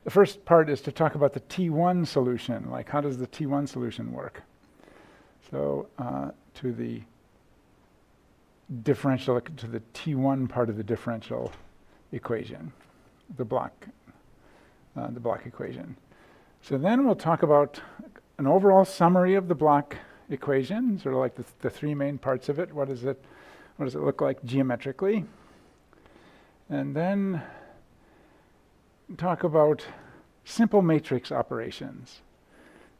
the first part is to talk about the T1 solution, like how does the T1 solution work? So to the differential, to the T1 part of the differential equation, the Bloch equation. So then we'll talk about an overall summary of the Bloch equation, sort of like the three main parts of it. What does it look like geometrically? And then talk about simple matrix operations.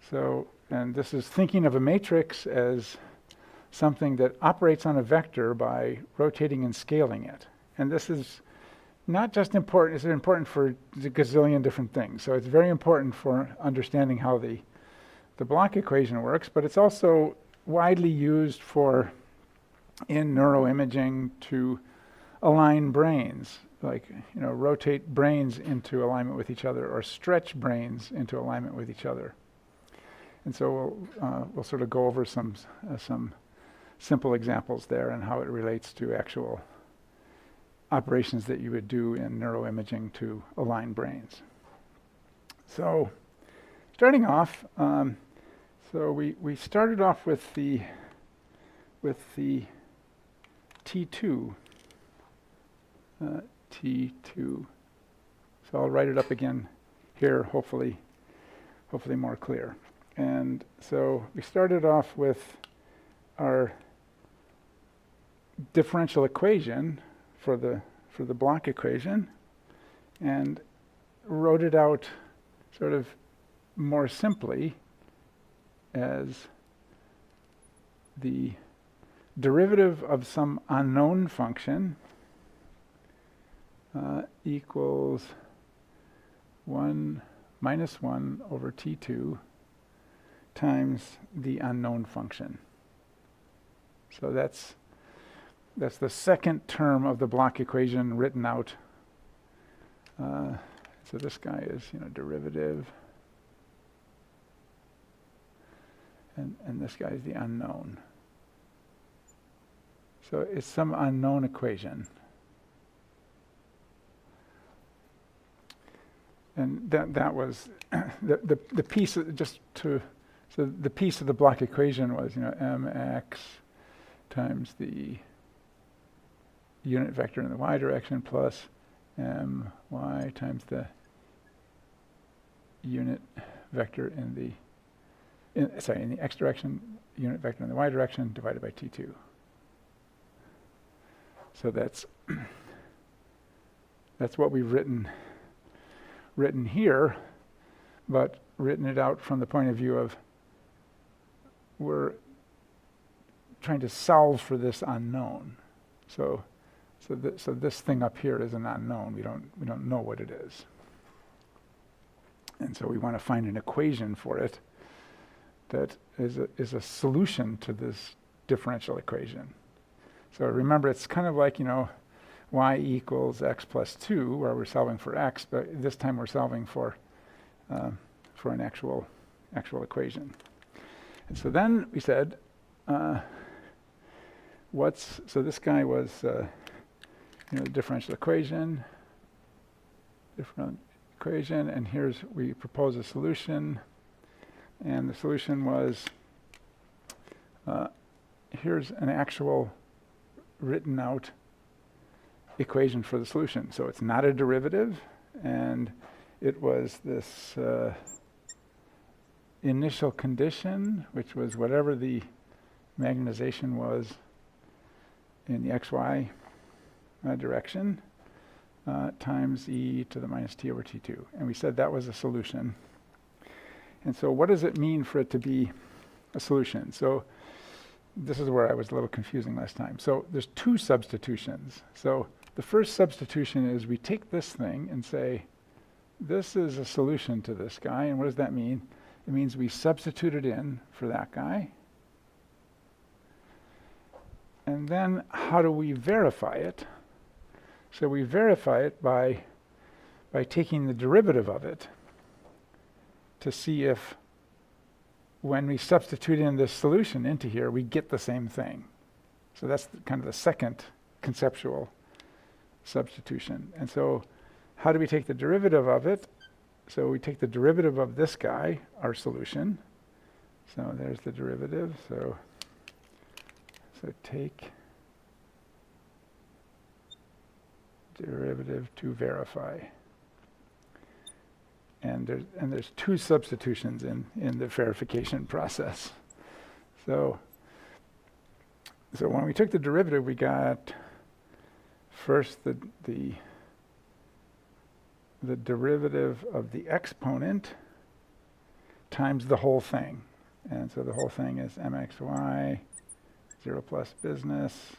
So, and this is thinking of a matrix as something that operates on a vector by rotating and scaling it. And this is not just important, it's important for a gazillion different things. So it's very important for understanding how the Bloch equation works, but it's also widely used in neuroimaging to align brains, like, you know, rotate brains into alignment with each other or stretch brains into alignment with each other. And so we'll sort of go over some simple examples there and how it relates to actual operations that you would do in neuroimaging to align brains. So starting off, so we started off with the T2. T2. So I'll write it up again here, hopefully more clear. And so we started off with our differential equation for the Bloch equation and wrote it out sort of more simply as the derivative of some unknown function equals 1 minus 1 over T2 times the unknown function. So that's the second term of the Bloch equation written out. So this guy is, you know, derivative, and this guy is the unknown. So it's some unknown equation. And that was the piece of so the piece of the Bloch equation was, you know, mx times the unit vector in the y direction plus my times the unit vector in the x direction, unit vector in the y direction divided by T2. So that's what we've written here, but written it out from the point of view of we're trying to solve for this unknown. So this thing up here is an unknown. We don't know what it is, and so we want to find an equation for it that is a solution to this differential equation. So remember, it's kind of like, you know, y equals x plus 2, where we're solving for x, but this time we're solving for an actual equation. And so then we said, so this guy was, the differential equation, and we propose a solution, and the solution was, here's an actual written out equation for the solution. So it's not a derivative, and it was this initial condition, which was whatever the magnetization was in the xy direction, times e to the minus t over t2. And we said that was a solution. And so what does it mean for it to be a solution? So this is where I was a little confusing last time. So there's two substitutions. So the first substitution is we take this thing and say, this is a solution to this guy. And what does that mean? It means we substitute it in for that guy. And then how do we verify it? So we verify it by taking the derivative of it to see if when we substitute in this solution into here, we get the same thing. So that's kind of the second conceptual substitution. And so how do we take the derivative of it? so we take the derivative of this guy, our solution. So there's the derivative. So take derivative to verify. And there's two substitutions in the verification process. So when we took the derivative, we got first the derivative of the exponent times the whole thing. And so the whole thing is mxy 0 plus business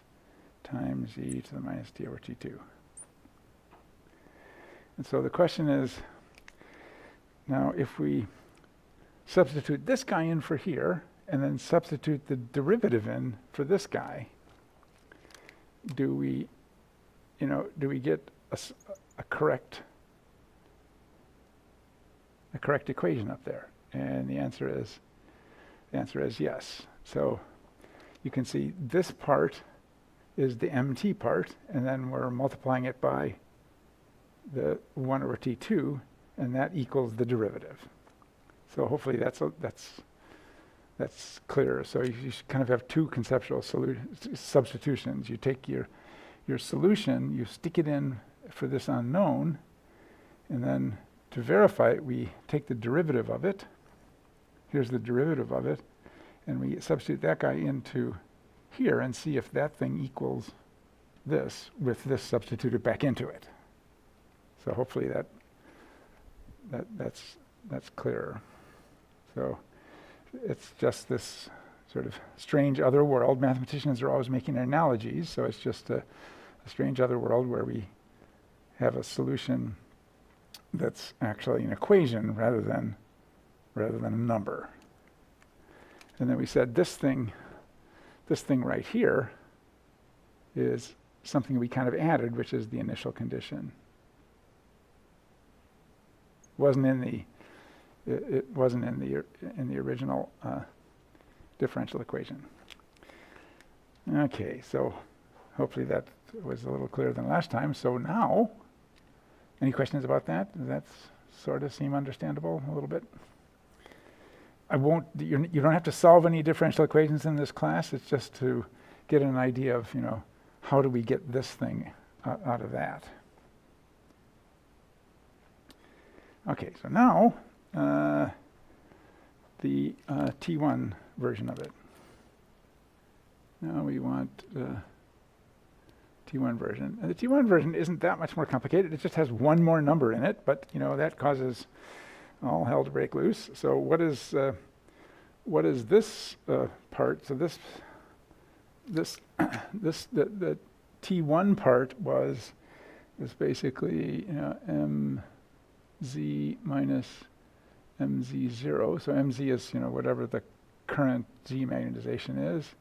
times e to the minus t over t2. And so the question is, now if we substitute this guy in for here, and then substitute the derivative in for this guy, do we get a correct equation up there? And the answer is yes. So you can see this part is the mt part, and then we're multiplying it by the 1 over t2, and that equals the derivative. So hopefully that's clear. So you should kind of have two conceptual substitutions. You take your solution, you stick it in for this unknown, and then to verify it, we take the derivative of it. Here's the derivative of it, and we substitute that guy into here and see if that thing equals this with this substituted back into it. So hopefully that's clearer. So it's just this sort of strange other world. Mathematicians are always making analogies, so it's just a strange other world where we have a solution that's actually an equation rather than a number. And then we said this thing right here is something we kind of added, which is the initial condition. It wasn't in the original differential equation. Okay, so hopefully that was a little clearer than last time. So now, any questions about that? Does that sort of seem understandable a little bit? You don't have to solve any differential equations in this class. It's just to get an idea of, how do we get this thing out of that. Okay, so now the T1 version of it. Now we want the T1 version. And the T1 version isn't that much more complicated. It just has one more number in it, but that causes all hell to break loose. So what is this part? So the T1 part is basically mz minus mz0. So mz is whatever the current z magnetization is.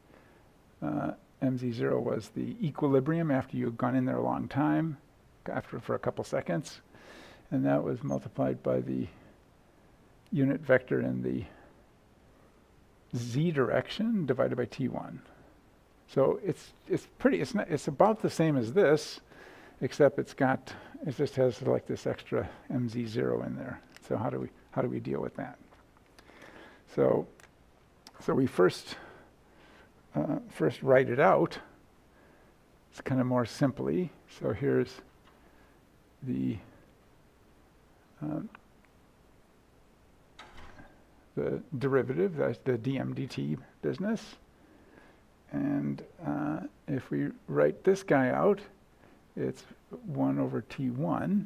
mz0 was the equilibrium after you've gone in there a long time, for a couple seconds, and that was multiplied by the unit vector in the z direction divided by t1. So it's about the same as this, except it just has like this extra mz0 in there. So how do we deal with that? So we first write it out. It's kind of more simply. So here's the derivative, that's the dm dt business. And if we write this guy out, it's 1 over t1,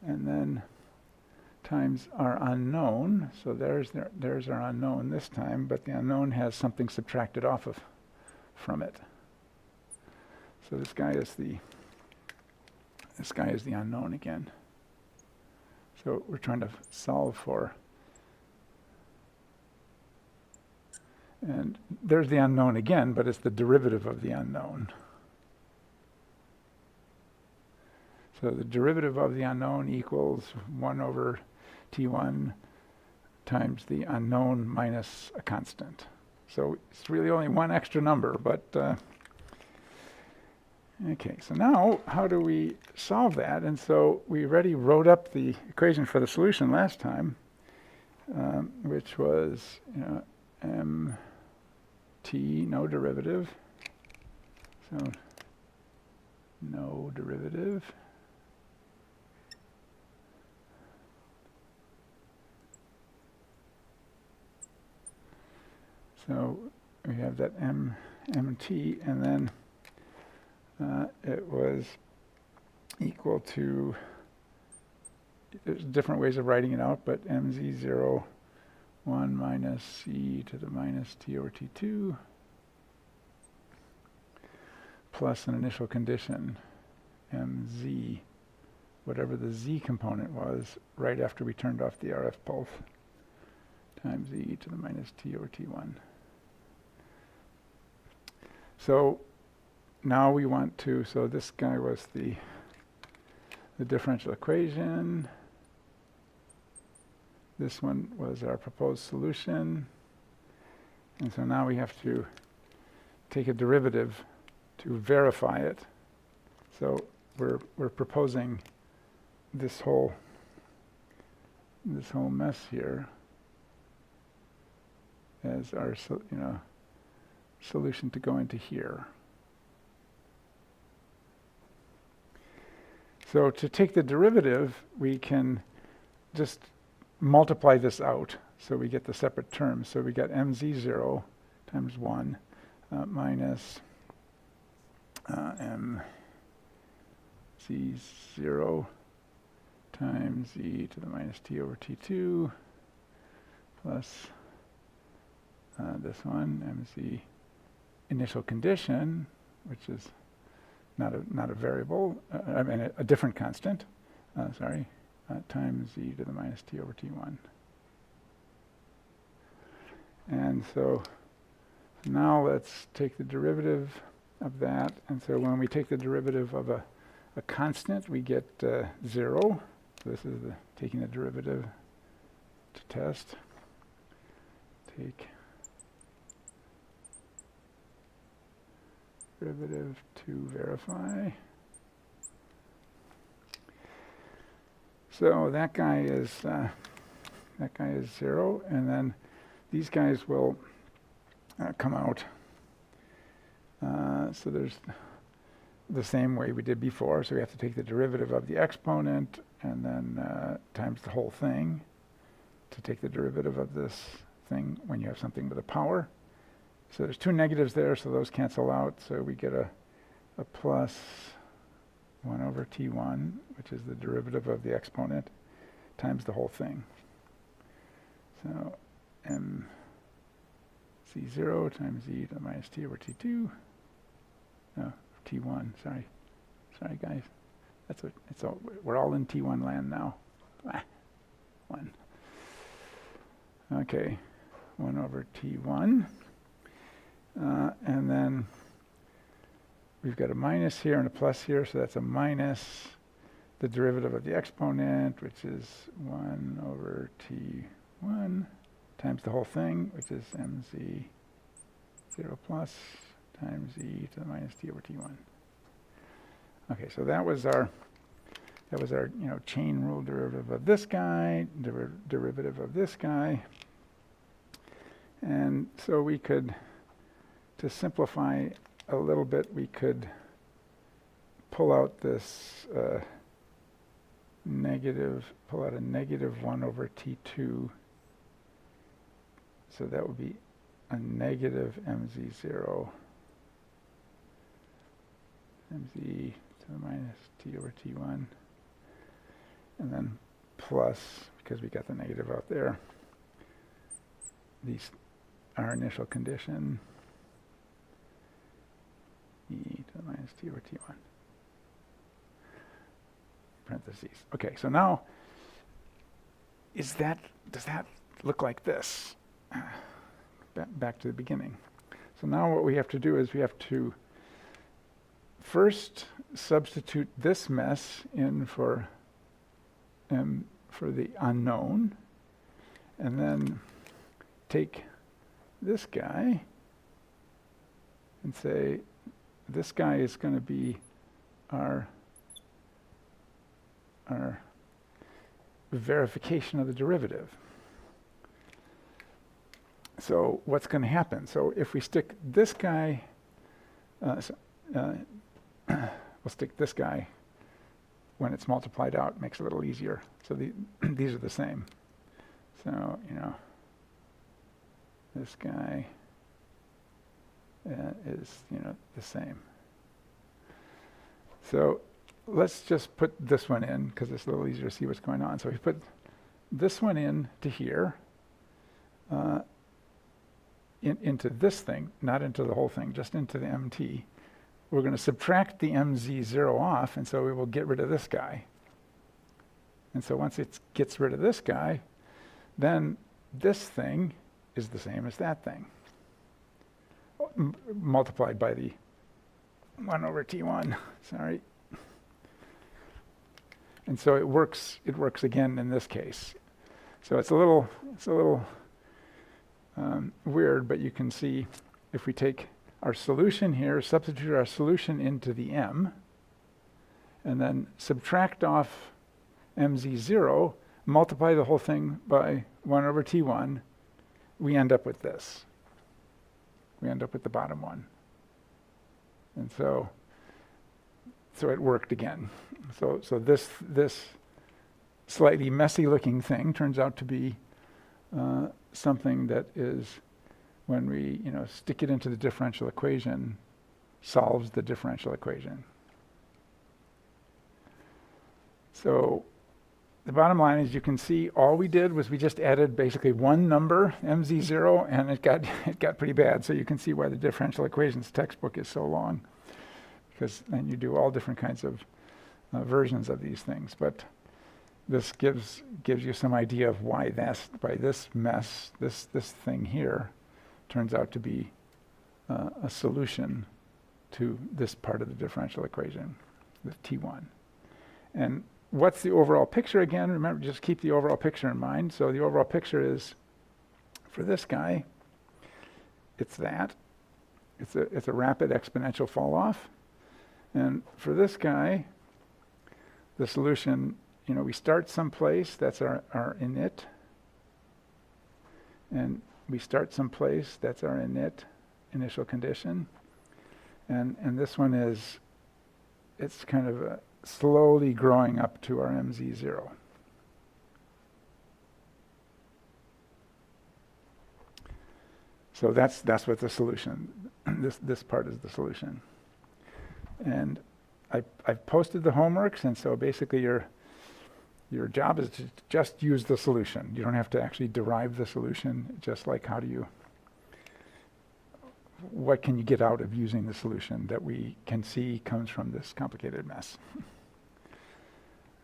and then times our unknown. So there's our unknown this time, but the unknown has something subtracted off from it. So this guy is the unknown again. So we're trying to solve for, and there's the unknown again, but it's the derivative of the unknown. So the derivative of the unknown equals 1 over t1 times the unknown minus a constant. So it's really only one extra number, but Okay, so now how do we solve that? And so we already wrote up the equation for the solution last time, which was mt, no derivative, so no derivative. So we have that mt, and then it was equal to, there's different ways of writing it out, but mz0 1 minus c to the minus t over t2 plus an initial condition mz, whatever the z component was, right after we turned off the RF pulse, times e to the minus t over t1. So now we want to, so this guy was the differential equation. This one was our proposed solution. And so now we have to take a derivative to verify it. So we're proposing this whole mess here as our solution to go into here. So to take the derivative, we can just multiply this out, so we get the separate terms. So we got mz0 times 1 minus mz0 times e to the minus t over t2 plus this one, mz initial condition, which is not a variable, I mean a different constant, times e to the minus t over t1. And so now let's take the derivative of that. And so when we take the derivative of a constant, we get 0. So this is taking the derivative to test. Take derivative to verify. So that guy is 0, and then these guys will come out. So there's the same way we did before. So we have to take the derivative of the exponent and then times the whole thing to take the derivative of this thing when you have something with a power. So there's two negatives there, so those cancel out. So we get a plus 1 over t1, which is the derivative of the exponent, times the whole thing. So mc0 times e to the minus t over t2. No, t1, sorry. Sorry, guys. That's what it's all. We're all in t1 land now. 1. Okay, 1 over t1. And then we've got a minus here and a plus here, so that's a minus the derivative of the exponent, which is 1 over t1 times the whole thing, which is mz0 plus times e to the minus t over t1. Okay, so that was our chain rule derivative of this guy, derivative of this guy. And so we could, to simplify a little bit, we could pull out this pull out a negative 1 over t2. So that would be a negative mz0, mz to the minus t over t1, and then plus, because we got the negative out there, our initial condition, e to the minus t over t1, parentheses. Okay, so now, does that look like this? Back to the beginning. So now what we have to do is we have to first substitute this mess in for the unknown, and then take this guy and say this guy is going to be our verification of the derivative. So what's going to happen? So if we stick this guy, we'll stick this guy when it's multiplied out, makes it a little easier. So these are the same. So, this guy is, the same. So let's just put this one in, because it's a little easier to see what's going on. So we put this one in to here, into this thing, not into the whole thing, just into the MT. We're going to subtract the MZ0 off, and so we will get rid of this guy. And so once it gets rid of this guy, then this thing is the same as that thing, multiplied by the 1 over T1, sorry. And so it works again in this case. So it's a little weird, but you can see if we take our solution here, substitute our solution into the M, and then subtract off MZ0, multiply the whole thing by 1 over T1, we end up with this. We end up with the bottom one. And so it worked again. So this slightly messy looking thing turns out to be something that is, when we stick it into the differential equation, solves the differential equation. So the bottom line is, you can see all we did was we just added basically one number, MZ0, and it got pretty bad. So you can see why the differential equations textbook is so long, because then you do all different kinds of versions of these things. But this gives you some idea of why this mess, this thing here, turns out to be a solution to this part of the differential equation, the T1. And what's the overall picture again? Remember, just keep the overall picture in mind. So the overall picture is, for this guy, it's that. It's a rapid exponential fall off. And for this guy, the solution, we start someplace, that's our init. And we start someplace, that's our init, initial condition. And this one is, it's kind of slowly growing up to our MZ0. So that's what the solution, this part is the solution. And I've posted the homeworks, and so basically your job is to just use the solution. You don't have to actually derive the solution, just like what can you get out of using the solution that we can see comes from this complicated mess.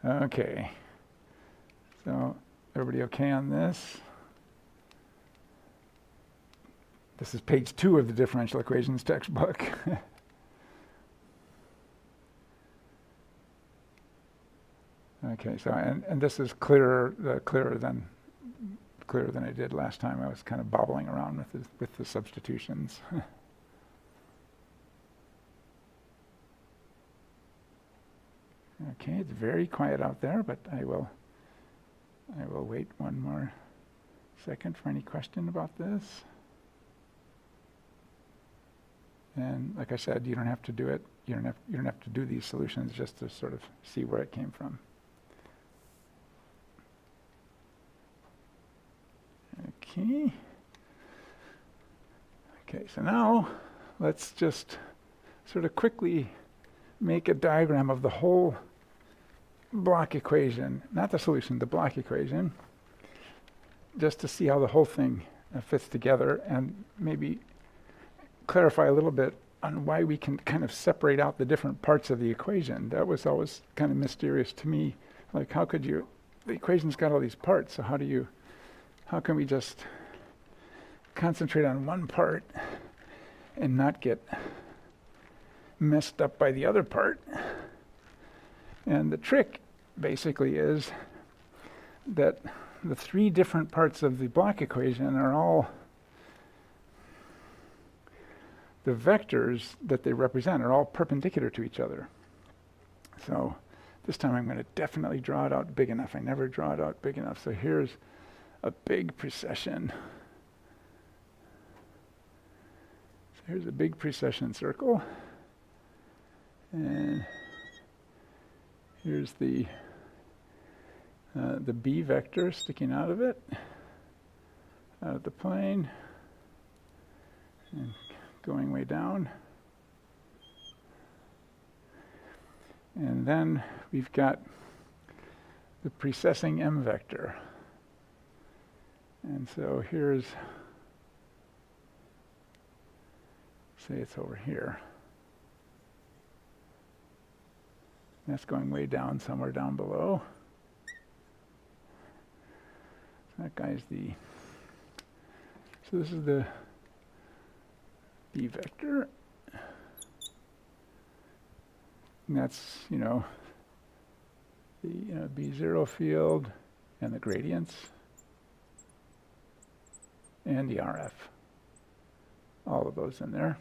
Okay, so everybody okay on this? This is page 2 of the differential equations textbook. Okay, so and this is clearer than I did last time. I was kind of bobbling around with the substitutions. Okay, it's very quiet out there, but I will wait one more second for any question about this. And like I said, you don't have to do it. You don't have to do these solutions just to sort of see where it came from. Okay, so now let's just sort of quickly make a diagram of the whole Bloch equation, not the solution, the Bloch equation, just to see how the whole thing fits together, and maybe clarify a little bit on why we can kind of separate out the different parts of the equation. That was always kind of mysterious to me. Like, how could the equation's got all these parts, so how can we just concentrate on one part and not get messed up by the other part? And the trick basically is that the 3 different parts of the Bloch equation are all, the vectors that they represent are all perpendicular to each other. So this time I'm going to definitely draw it out big enough. I never draw it out big enough. So here's a big precession. So here's a big precession circle. And here's the B vector sticking out of it, out of the plane, and going way down. And then we've got the precessing M vector. And so here's, say it's over here. That's going way down, somewhere down below. So that guy's the, so this is the B vector. And that's, the B0 field and the gradients and the RF. All of those in there.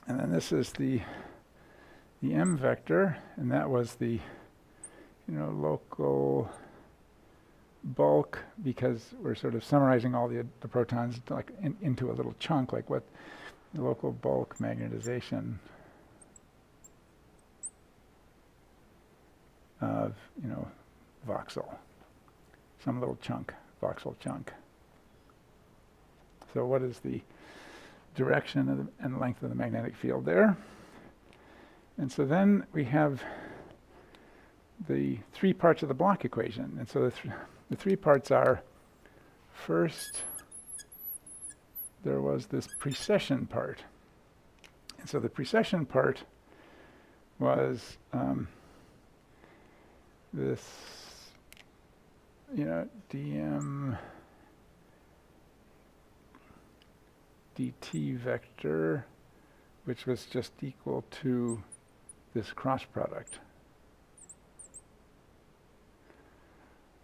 And then this is the M vector, and that was the, local bulk, because we're sort of summarizing all the protons like into a little chunk, like what the local bulk magnetization of, voxel, some little chunk, voxel chunk. So what is the direction of and length of the magnetic field there? And so then we have the three parts of the Bloch equation. And so the three parts are, first, there was this precession part. And so the precession part was this, dm dt vector, which was just equal to this cross product.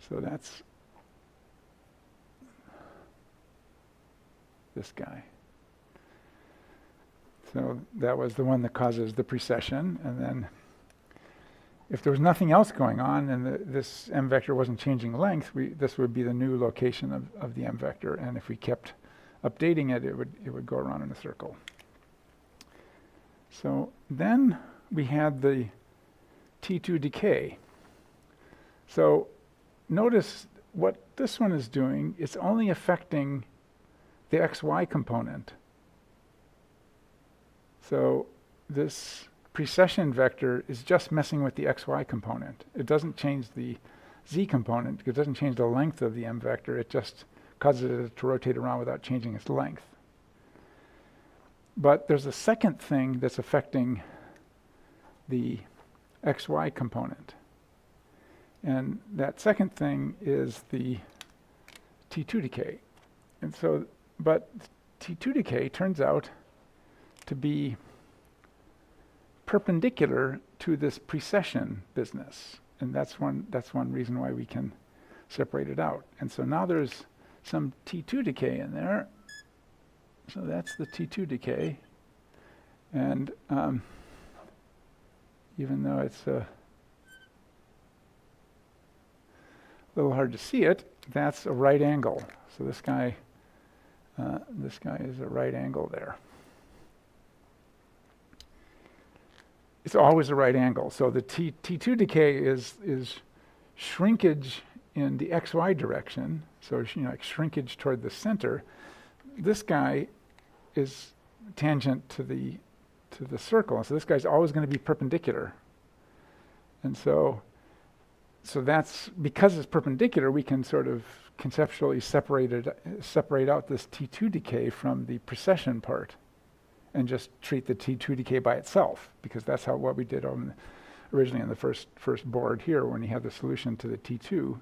So that's this guy. So that was the one that causes the precession, and then if there was nothing else going on and this M vector wasn't changing length, this would be the new location of the M vector, and if we kept updating it, it would go around in a circle. So then we had the T2 decay. So notice what this one is doing, it's only affecting the XY component. So this precession vector is just messing with the XY component. It doesn't change the Z component. It doesn't change the length of the M vector. It just causes it to rotate around without changing its length. But there's a second thing that's affecting the XY component. And that second thing is the T2 decay. And so, but T2 decay turns out to be perpendicular to this precession business. And that's one reason why we can separate it out. And so now there's some T2 decay in there. So that's the T2 decay. And even though it's a little hard to see it, that's a right angle. So this guy is a right angle there. It's always a right angle. So the T2 decay is shrinkage in the XY direction. So like shrinkage toward the center. This guy is tangent to the circle. So this guy's always going to be perpendicular. And so that's because it's perpendicular, we can sort of conceptually separate out this T2 decay from the precession part, and just treat the T2 decay by itself, because that's what we did originally on the first board here when you have the solution to the T2,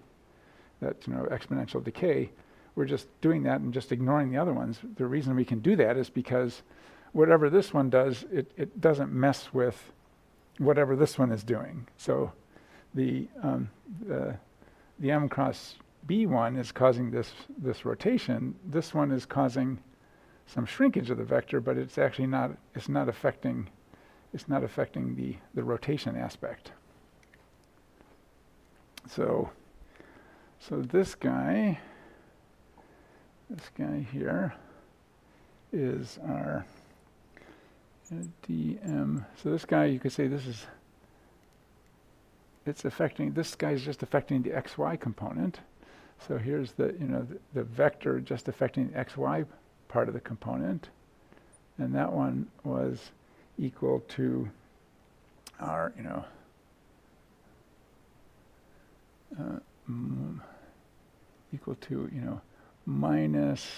that exponential decay. We're just doing that and just ignoring the other ones. The reason we can do that is because whatever this one does, it doesn't mess with whatever this one is doing. So the M cross B one is causing this rotation. This one is causing some shrinkage of the vector, but it's actually not affecting it's not affecting the rotation aspect. So this guy here is our dm. So this guy, you could say this guy's just affecting the xy component. So here's the vector just affecting the xy part of the component, and that one was equal to our equal to minus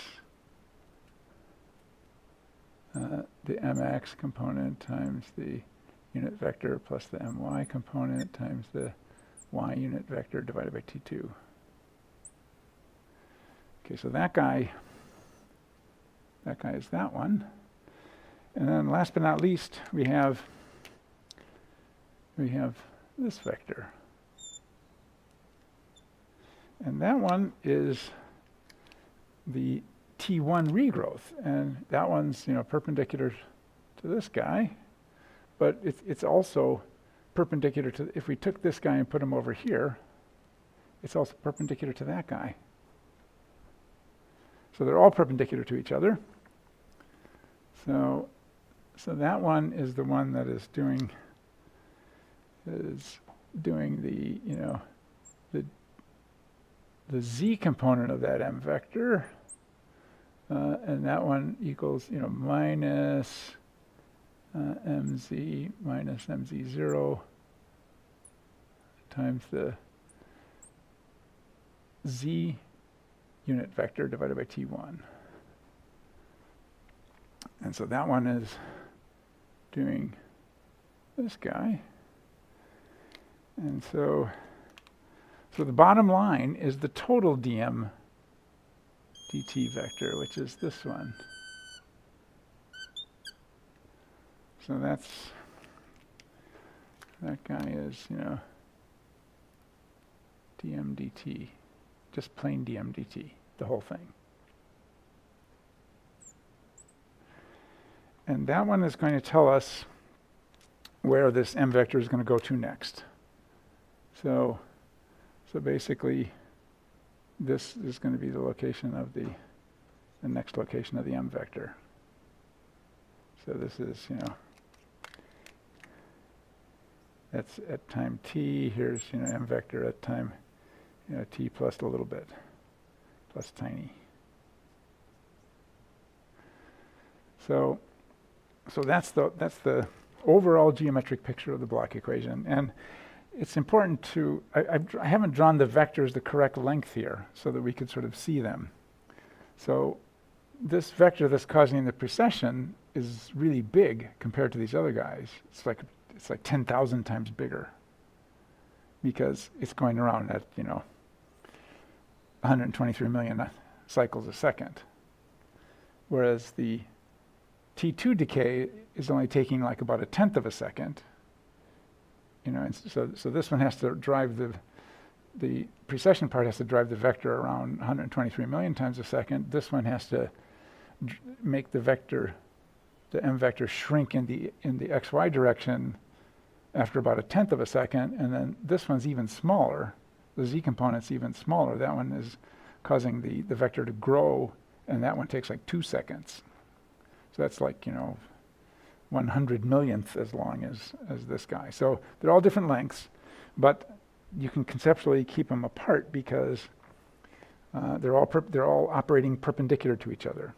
the mx component times the unit vector plus the my component times the y unit vector divided by t2. Okay, so that guy is that one. And then last but not least, we have this vector. And that one is the T1 regrowth, and that one's perpendicular to this guy, but it's also perpendicular to, if we took this guy and put him over here, it's also perpendicular to that guy. So they're all perpendicular to each other. So that one is the one that is doing the z component of that m vector, and that one equals minus mz minus mz0 times the z unit vector divided by t1. And so that one is doing this guy. And so the bottom line is the total dm dt vector, which is this one. So that guy is, dm dt, just plain dm dt, the whole thing. And that one is going to tell us where this m vector is going to go to next. So basically, this is going to be the location of the next location of the m vector. So this is, that's at time t. Here's, m vector at time, t plus a little bit, plus tiny. So that's the overall geometric picture of the Bloch equation. And it's important to, I haven't drawn the vectors the correct length here so that we could sort of see them. So this vector that's causing the precession is really big compared to these other guys. It's like 10,000 times bigger because it's going around at 123 million cycles a second, whereas the T2 decay is only taking like about 1/10 of a second. And so this one has to drive the precession part has to drive the vector around 123 million times a second. This one has to make the m vector shrink in the xy direction after about 1/10 of a second, and then this one's even smaller. The z component's even smaller. That one is causing the vector to grow, and that one takes like 2 seconds. So that's like 100 millionth as long as this guy. So they're all different lengths, but you can conceptually keep them apart because they're all operating perpendicular to each other.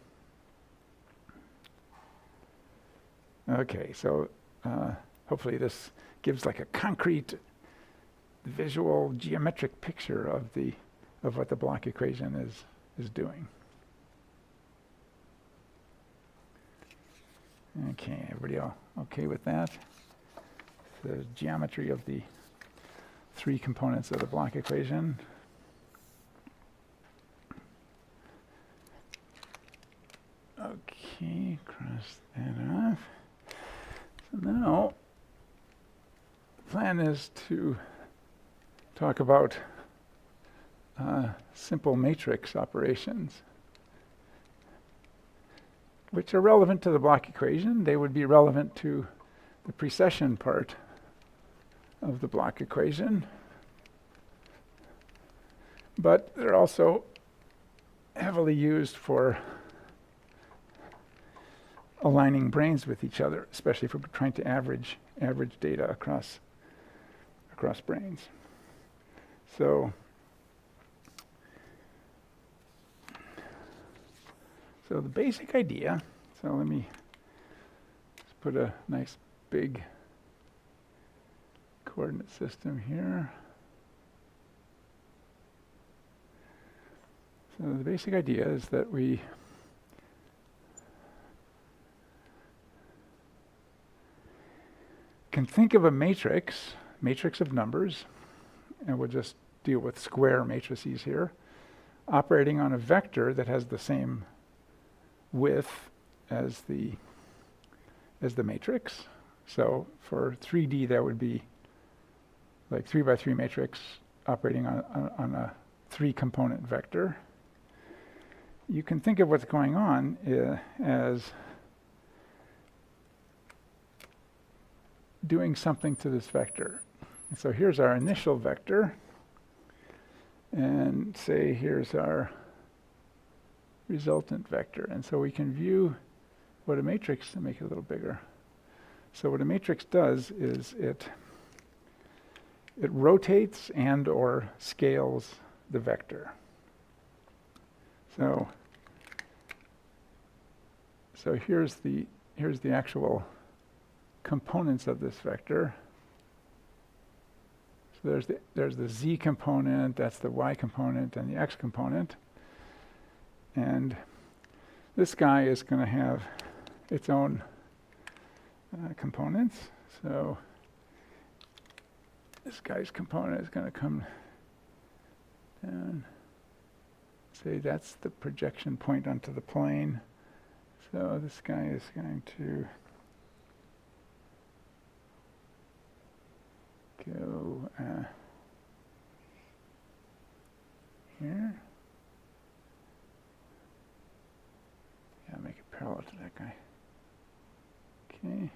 Okay, so hopefully this gives like a concrete visual geometric picture of what the Bloch equation is doing. Okay, everybody all okay with that? The geometry of the 3 components of the Bloch equation. Okay, cross that off. So now, the plan is to talk about simple matrix operations, which are relevant to the Bloch equation. They would be relevant to the precession part of the Bloch equation. But they're also heavily used for aligning branes with each other, especially if we're trying to average data across branes. So the basic idea, so let me just put a nice big coordinate system here. So the basic idea is that we can think of a matrix of numbers, and we'll just deal with square matrices here, operating on a vector that has the same width as the matrix. So for 3D, that would be like 3 by 3 matrix operating on a 3-component vector. You can think of what's going on as doing something to this vector. And so here's our initial vector, and say here's our resultant vector. And so we can view what a matrix, and make it a little bigger. So what a matrix does is it rotates and or scales the vector. So here's the actual components of this vector. So there's the z component, that's the y component, and the x component. And this guy is going to have its own components. So this guy's component is going to come down. Say that's the projection point onto the plane. So this guy is going to go here. Yeah, make it parallel to that guy. Okay.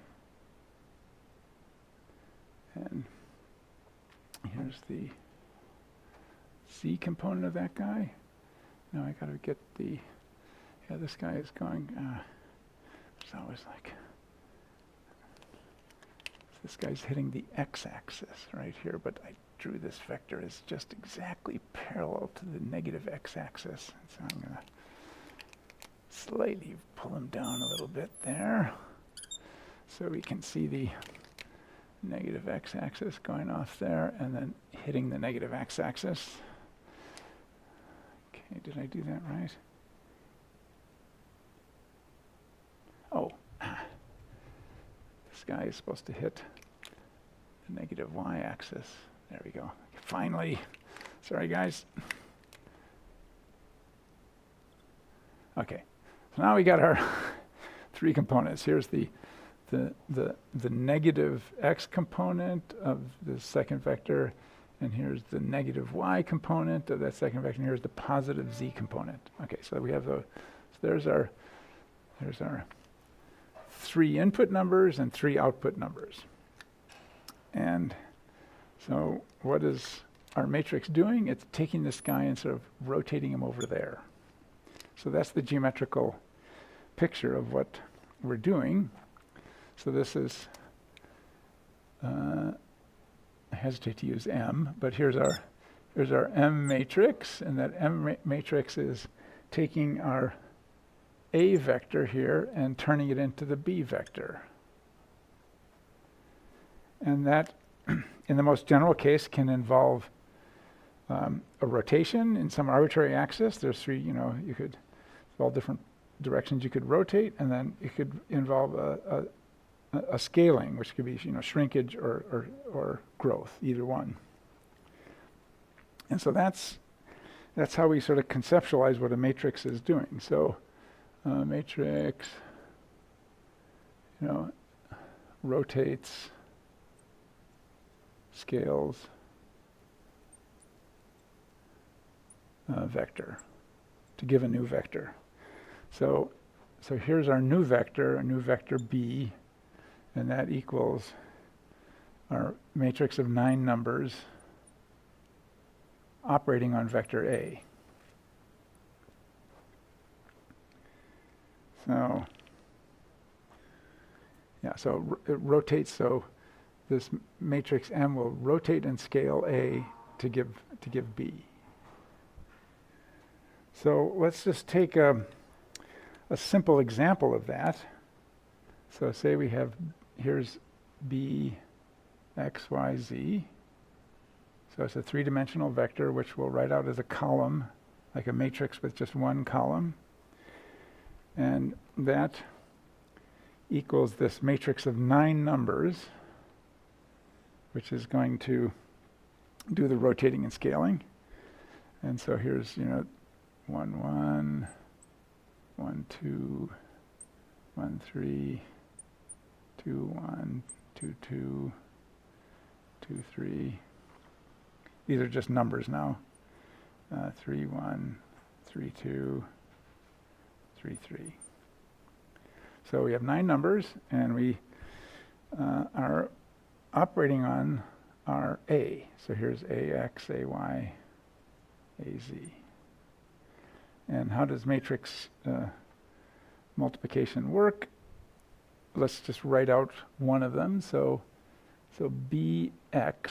And here's the z component of that guy. Now I gotta get the, yeah, this guy is going, it's always like, this guy's hitting the x-axis right here, but I drew this vector as just exactly parallel to the negative x-axis. So I'm gonna slightly pull him down a little bit there, so we can see the negative x-axis going off there and then hitting the negative x-axis. Okay, did I do that right? Oh, this guy is supposed to hit the negative y-axis. There we go. Finally, sorry guys. Okay, so now we got our 3 components. Here's the negative x component of the second vector, and here's the negative y component of that second vector, and here's the positive z component. Okay, so we have those. So there's our 3 input numbers and 3 output numbers. And so what is our matrix doing? It's taking this guy and sort of rotating him over there. So that's the geometrical picture of what we're doing. So this is, I hesitate to use M, but here's our M matrix, and that M matrix is taking our A vector here and turning it into the B vector. And that, in the most general case, can involve a rotation in some arbitrary axis. There's 3, you could, all different directions you could rotate, and then it could involve a scaling, which could be shrinkage or growth, either one. And so that's how we sort of conceptualize what a matrix is doing. So matrix, rotates, scales, vector to give a new vector. So here's our new vector B. and that equals our matrix of 9 numbers operating on vector A. So, yeah, so it rotates, so this matrix M will rotate and scale A to give B. So let's just take a simple example of that. So say we have, here's B, X, Y, Z. So it's a 3-dimensional vector which we'll write out as a column, like a matrix with just one column. And that equals this matrix of 9 numbers, which is going to do the rotating and scaling. And so here's, 1, 1, 1, 2, 1, 3, 2, 1, 2, 2, 2, 3. These are just numbers now. 3, 1, 3, 2, 3, 3. So we have 9 numbers, and we are operating on our A. So here's AX, AY, AZ. And how does matrix multiplication work? Let's just write out one of them. So BX.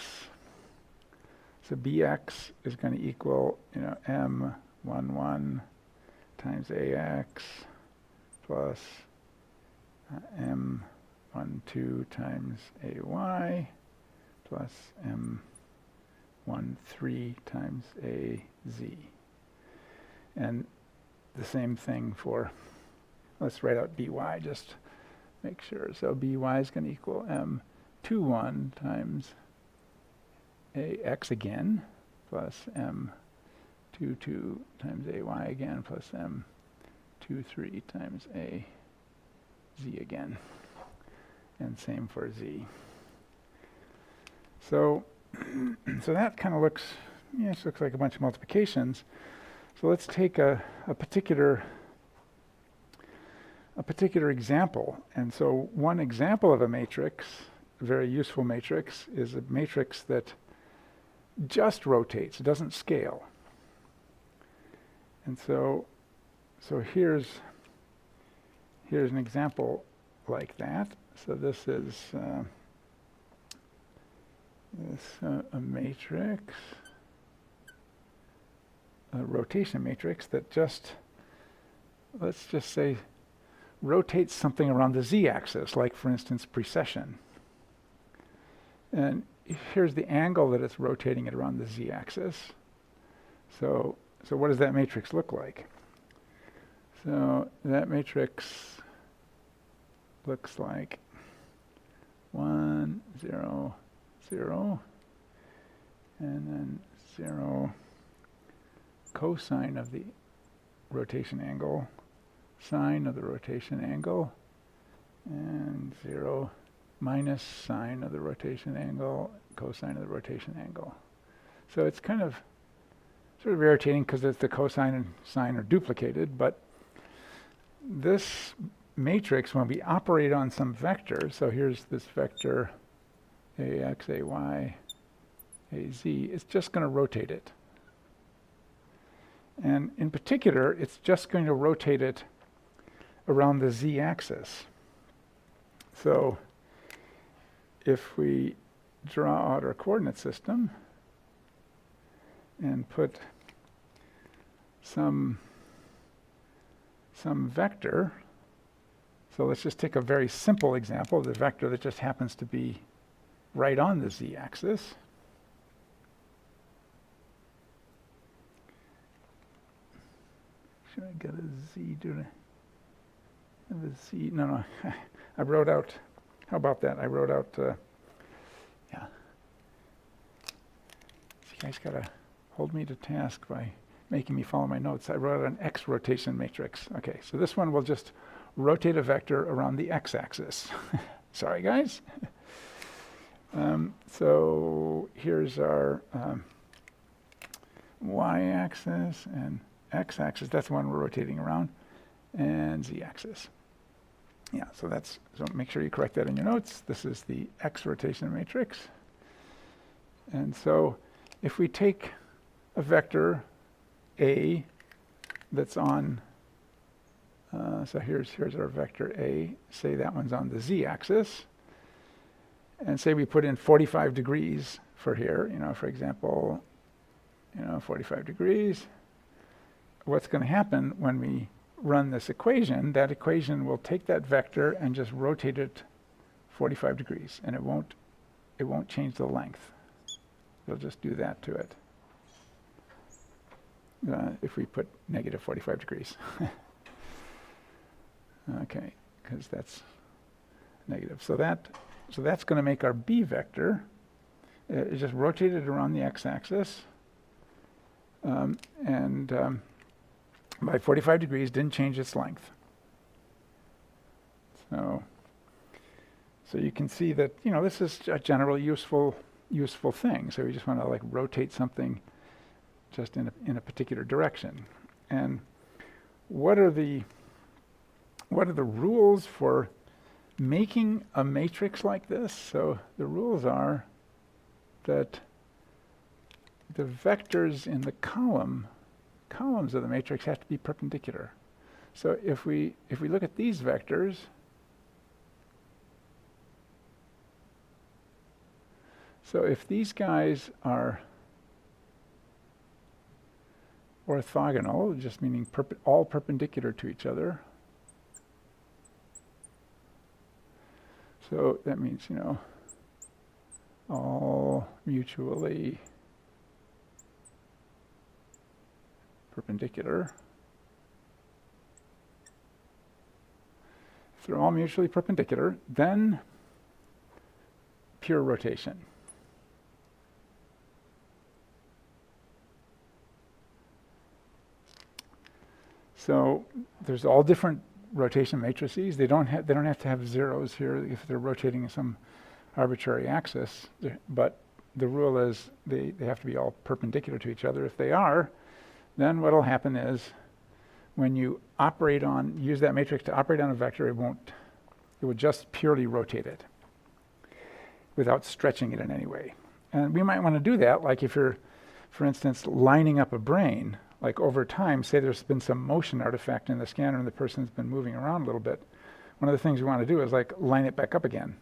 So BX is going to equal, M11 times AX plus M12 times AY plus M13 times AZ. And the same thing for, let's write out BY, just make sure. So BY is going to equal M21 times AX again, plus M22 times AY again, plus M23 times AZ again. And same for Z. So so that kind of looks, it looks like a bunch of multiplications. So let's take a particular example. And so one example of a matrix, a very useful matrix, is a matrix that just rotates, it doesn't scale. And so here's an example like that. So this is a matrix, a rotation matrix that just, let's just say, rotates something around the z-axis, like for instance precession. And here's the angle that it's rotating it around the z-axis. So what does that matrix look like? So that matrix looks like 1, 0, 0, and then 0 cosine of the rotation angle, sine of the rotation angle, and 0 minus sine of the rotation angle, cosine of the rotation angle. So it's kind of sort of irritating because the cosine and sine are duplicated, but this matrix, when we operate on some vector, so here's this vector AX, AY, AZ, it's just going to rotate it. And in particular, it's just going to rotate it around the z-axis. So if we draw out our coordinate system and put some vector, so let's just take a very simple example, the vector that just happens to be right on the z-axis. Should I get a z? Do I have a z? No. I wrote out, how about that? I wrote out, yeah. You guys got to hold me to task by making me follow my notes. I wrote out an x rotation matrix. Okay, so this one will just rotate a vector around the x-axis. Sorry, guys. So here's our y-axis and x-axis. That's the one we're rotating around, and z-axis. Yeah, so make sure you correct that in your notes. This is the X rotation matrix. And so if we take a vector A that's on, so here's our vector A, say that one's on the Z-axis, and say we put in 45 degrees for here, for example, 45 degrees. What's going to happen when we run this equation, that equation will take that vector and just rotate it 45 degrees, and it won't change the length. It'll just do that to it. If we put negative 45 degrees. Okay, because that's negative. So that's going to make our B vector. It just rotated around the x-axis, and by 45 degrees didn't change its length. So you can see that this is a generally useful thing. So we just want to like rotate something just in a particular direction. And what are the rules for making a matrix like this? So the rules are that the vectors in the columns of the matrix have to be perpendicular. So if we look at these vectors, so if these guys are orthogonal, just meaning all perpendicular to each other, so that means, all mutually perpendicular. If they're all mutually perpendicular, then pure rotation. So there's all different rotation matrices. They don't have to have zeros here if they're rotating some arbitrary axis, but the rule is they have to be all perpendicular to each other. If they are, then what will happen is when you use that matrix to operate on a vector, it will just purely rotate it without stretching it in any way. And we might want to do that, like if you're, for instance, lining up a brain, like over time, say there's been some motion artifact in the scanner and the person's been moving around a little bit. One of the things we want to do is like line it back up again.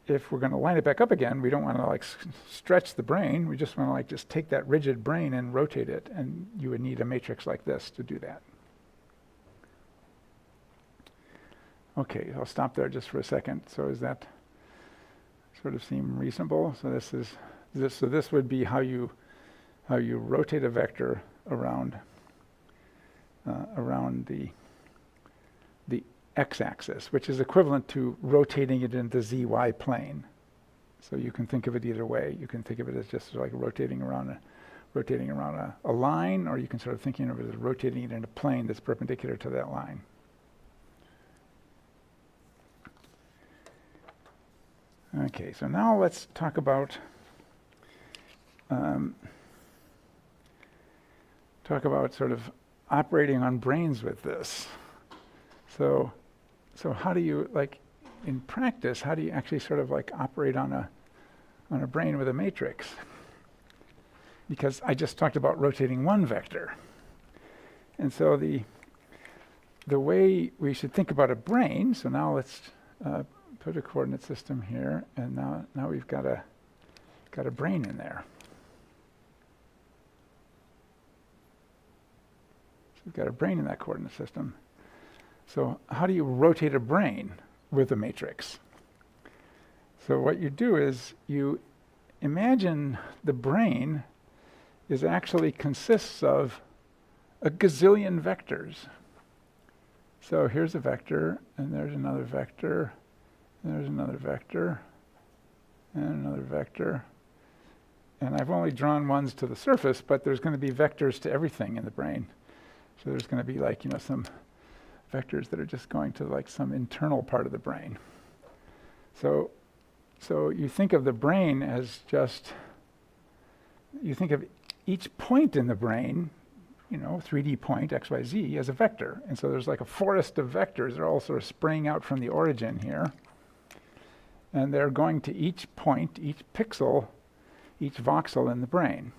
If we're going to line it back up again, we don't want to like stretch the brain. We just want to just take that rigid brain and rotate it. And you would need a matrix like this to do that. Okay, I'll stop there just for a second. So does that sort of seem reasonable? So this would be how you rotate a vector around the x-axis, which is equivalent to rotating it in the zy plane. So you can think of it either way. You can think of it as just like rotating around a line, or you can sort of thinking of it as rotating it in a plane that's perpendicular to that line. Okay, so now let's talk about sort of operating on brains with this. So how do you, like, in practice, how do you actually sort of like operate on a brain with a matrix? Because I just talked about rotating one vector. And so the way we should think about a brain, so now let's put a coordinate system here, and now we've got a brain in there. So we've got a brain in that coordinate system. So how do you rotate a brain with a matrix? So what you do is you imagine the brain actually consists of a gazillion vectors. So here's a vector, and there's another vector, and there's another vector, and another vector. And I've only drawn ones to the surface, but there's going to be vectors to everything in the brain. So there's going to be like, some vectors that are just going to like some internal part of the brain. So you think of the brain as you think of each point in the brain, 3D point, x, y, z, as a vector. And so there's like a forest of vectors. They're all sort of spraying out from the origin here. And they're going to each point, each pixel, each voxel in the brane.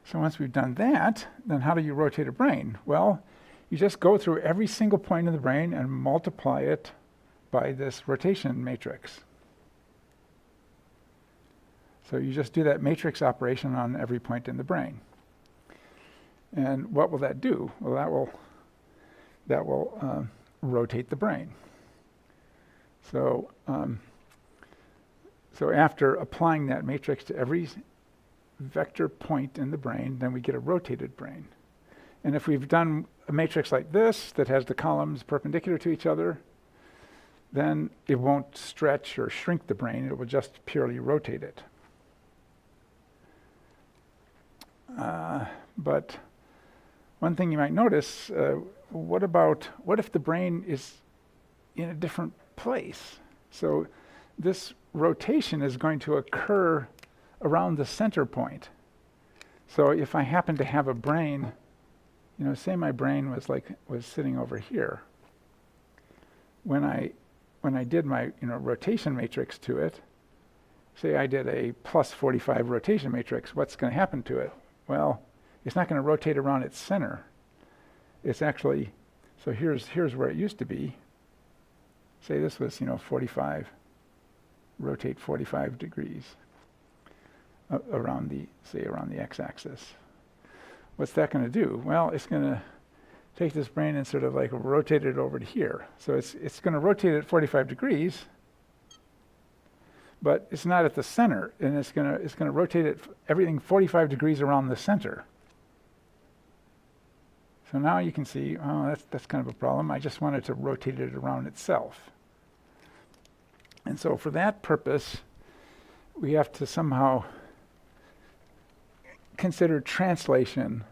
So once we've done that, then how do you rotate a brane? Well, you just go through every single point in the brane and multiply it by this rotation matrix. So you just do that matrix operation on every point in the brane. And what will that do? Well, that will rotate the brane. So after applying that matrix to every vector point in the brane, then we get a rotated brane. And if we've done a matrix like this that has the columns perpendicular to each other, then it won't stretch or shrink the brane. It will just purely rotate it. But one thing you might notice, what if the brane is in a different place? So this rotation is going to occur around the center point. So if I happen to have a brane, say my brane was sitting over here. When I did my rotation matrix to it, say I did a plus 45 rotation matrix, what's going to happen to it? Well, it's not going to rotate around its center. It's actually, so here's where it used to be. Say this was 45, rotate 45 degrees around the x-axis. What's that going to do? Well, it's going to take this brane and sort of like rotate it over to here. So it's going to rotate at 45 degrees, but it's not at the center, and it's going to rotate it everything 45 degrees around the center. So now you can see, oh, that's kind of a problem. I just wanted to rotate it around itself. And so for that purpose, we have to somehow consider translation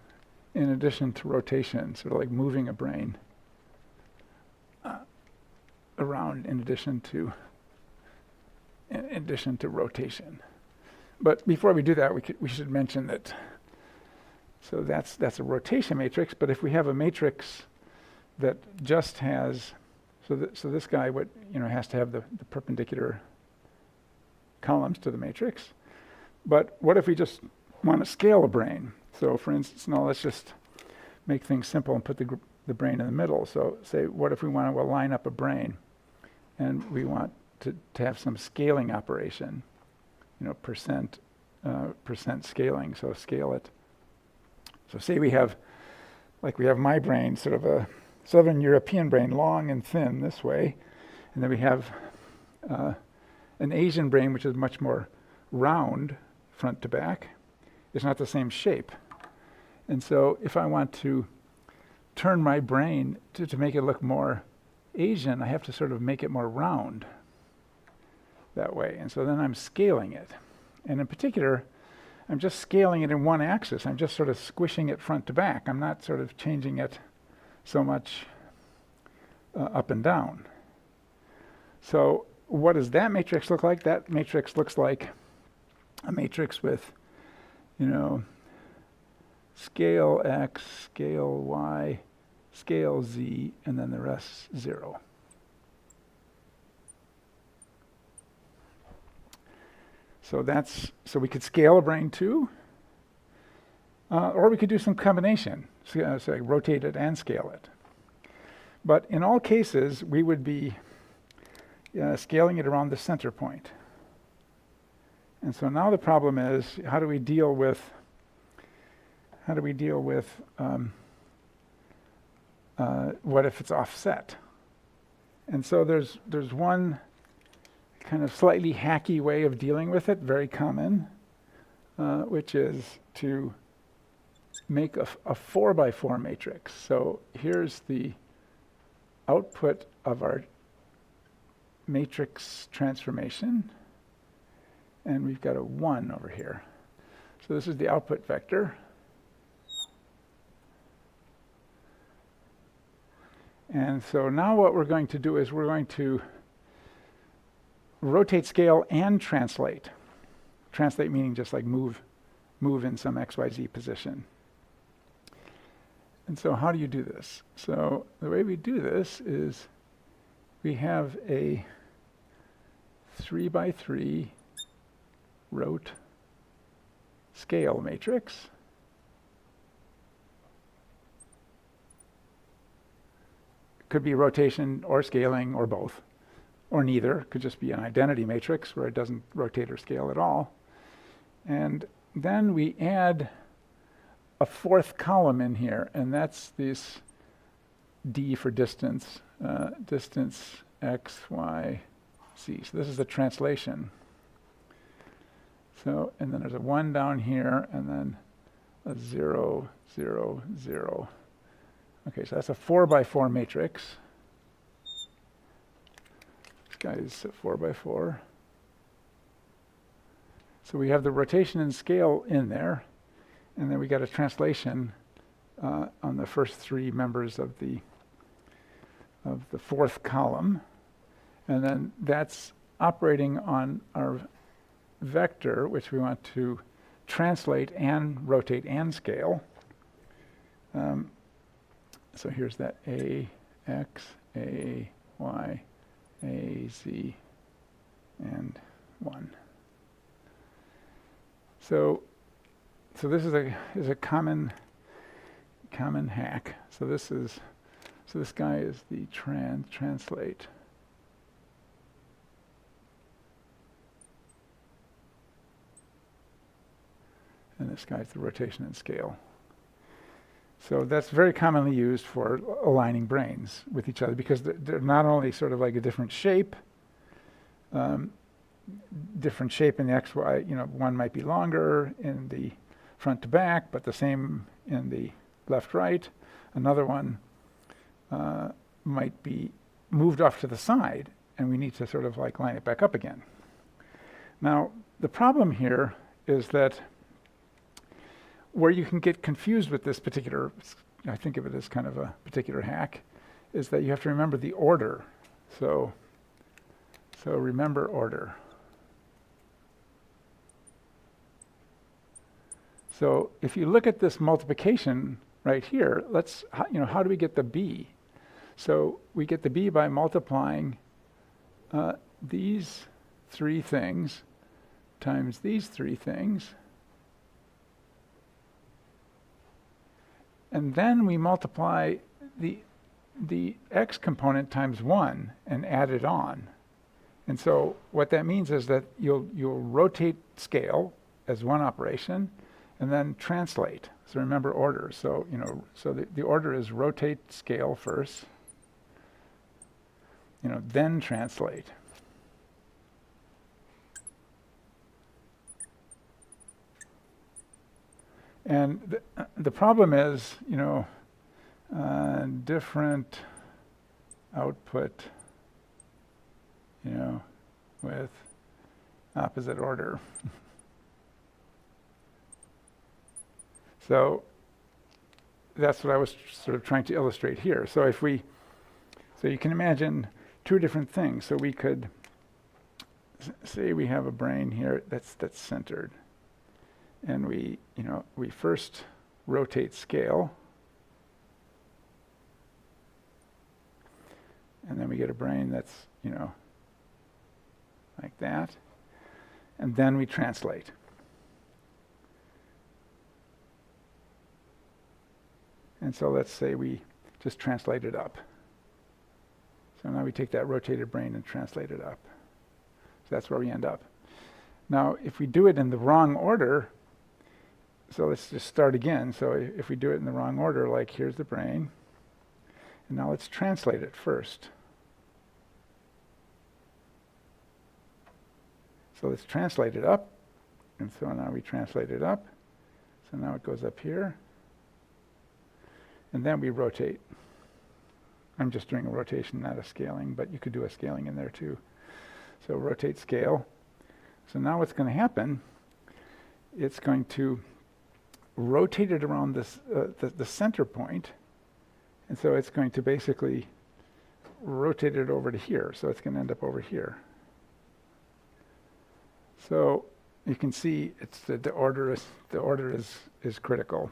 in addition to rotation, sort of like moving a brane around in addition to rotation. But before we do that, we should mention that. So that's a rotation matrix. But if we have a matrix that just has, so this guy has to have the perpendicular columns to the matrix. But what if we just want to scale a brane? So for instance, now let's just make things simple and put the brane in the middle. So say, what if we want to line up a brane and we want to have some scaling operation, percent scaling, so scale it. So say we have my brane, sort of a Southern European brane, long and thin this way, and then we have an Asian brane, which is much more round front to back. It's not the same shape. And so if I want to turn my brane to make it look more Asian, I have to sort of make it more round that way. And so then I'm scaling it. And in particular, I'm just scaling it in one axis. I'm just sort of squishing it front to back. I'm not sort of changing it so much up and down. So what does that matrix look like? That matrix looks like a matrix with, scale x, scale y, scale z, and then the rest 0. So we could scale a brane too, or we could do some combination, so rotate it and scale it. But in all cases, we would be scaling it around the center point. And so now the problem is, how do we deal with what if it's offset? And so there's one kind of slightly hacky way of dealing with it, very common, which is to make a 4x4 matrix. So here's the output of our matrix transformation, and we've got a 1 over here. So this is the output vector. And so now what we're going to do is we're going to rotate, scale, and translate. Translate meaning just like move move in some XYZ position. And so how do you do this? So the way we do this is we have a 3x3 rot scale matrix. Could be rotation or scaling or both, or neither. Could just be an identity matrix where it doesn't rotate or scale at all. And then we add a fourth column in here, and that's this D for distance, distance x, y, z. So this is the translation. So, and then there's a 1 down here, and then a 0, 0, 0. Okay, so that's a 4x4 matrix. This guy is a 4x4. So we have the rotation and scale in there, and then we got a translation on the first 3 members of the fourth column, and then that's operating on our vector, which we want to translate and rotate and scale. So here's that A, X, A, Y, A, Z, and 1. So this is a common hack. So this guy is the translate. And this guy's the rotation and scale. So that's very commonly used for aligning branes with each other, because they're not only sort of like a different shape in the XY, one might be longer in the front to back, but the same in the left right. Another one might be moved off to the side, and we need to sort of like line it back up again. Now, the problem here is that where you can get confused with this particular, I think of it as kind of a particular hack, is that you have to remember the order. So remember order. So if you look at this multiplication right here, how do we get the b? So we get the b by multiplying these 3 things times these 3 things. And then we multiply the x component times 1 and add it on. And so what that means is that you'll rotate scale as one operation and then translate. So remember order. So the order is rotate scale first, then translate. And the problem is, different output, with opposite order. So that's what I was sort of trying to illustrate here. So you can imagine 2 different things. So we could say we have a brane here that's centered. And we first rotate scale, and then we get a brane that's, like that, and then we translate. And so let's say we just translate it up. So now we take that rotated brane and translate it up. So that's where we end up. Now, if we do it in the wrong order, so let's just start again. So if we do it in the wrong order, like here's the brane, and now let's translate it first. So let's translate it up, and so now we translate it up. So now it goes up here, and then we rotate. I'm just doing a rotation, not a scaling, but you could do a scaling in there too. So rotate scale. So now what's going to happen, it's going to rotate it around this, the center point, and so it's going to basically rotate it over to here, so it's going to end up over here. So you can see it's the order is critical.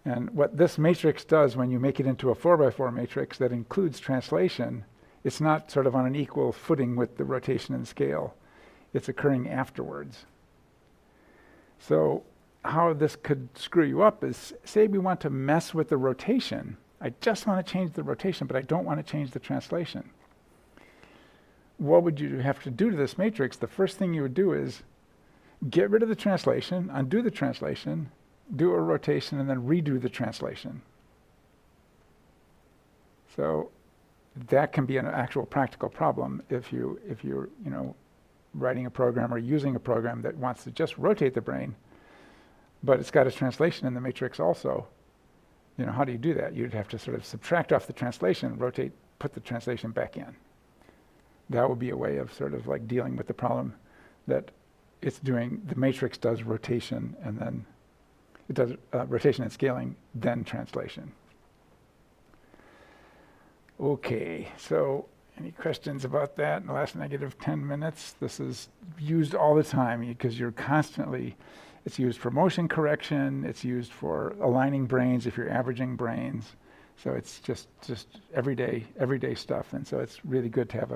And what this matrix does when you make it into a 4x4 matrix that includes translation, it's not sort of on an equal footing with the rotation and scale. It's occurring afterwards. So how this could screw you up is, say we want to mess with the rotation. I just want to change the rotation, but I don't want to change the translation. What would you have to do to this matrix? The first thing you would do is get rid of the translation, undo the translation, do a rotation, and then redo the translation. So that can be an actual practical problem if you're writing a program or using a program that wants to just rotate the brane, but it's got a translation in the matrix also. How do you do that? You'd have to sort of subtract off the translation, rotate, put the translation back in. That would be a way of sort of like dealing with the problem that it's doing. The matrix does rotation, and then it does rotation and scaling, then translation. Okay, so any questions about that in the last negative 10 minutes? This is used all the time because you're constantly, it's used for motion correction, it's used for aligning branes if you're averaging branes. So it's just everyday stuff. And so it's really good to have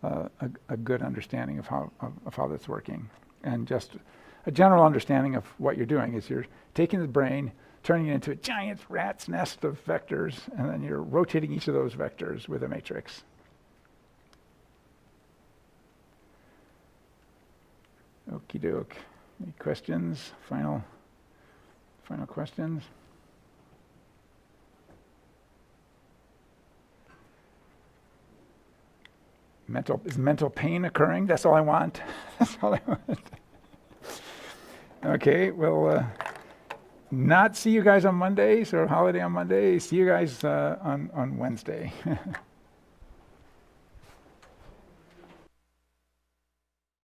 a good understanding of how that's working. And just a general understanding of what you're doing is you're taking the brane, turning it into a giant rat's nest of vectors, and then you're rotating each of those vectors with a matrix. Okie doke. Any questions? Final questions? Is mental pain occurring? That's all I want. That's all I want. Okay, we'll not see you guys on Monday, so holiday on Monday. See you guys on Wednesday.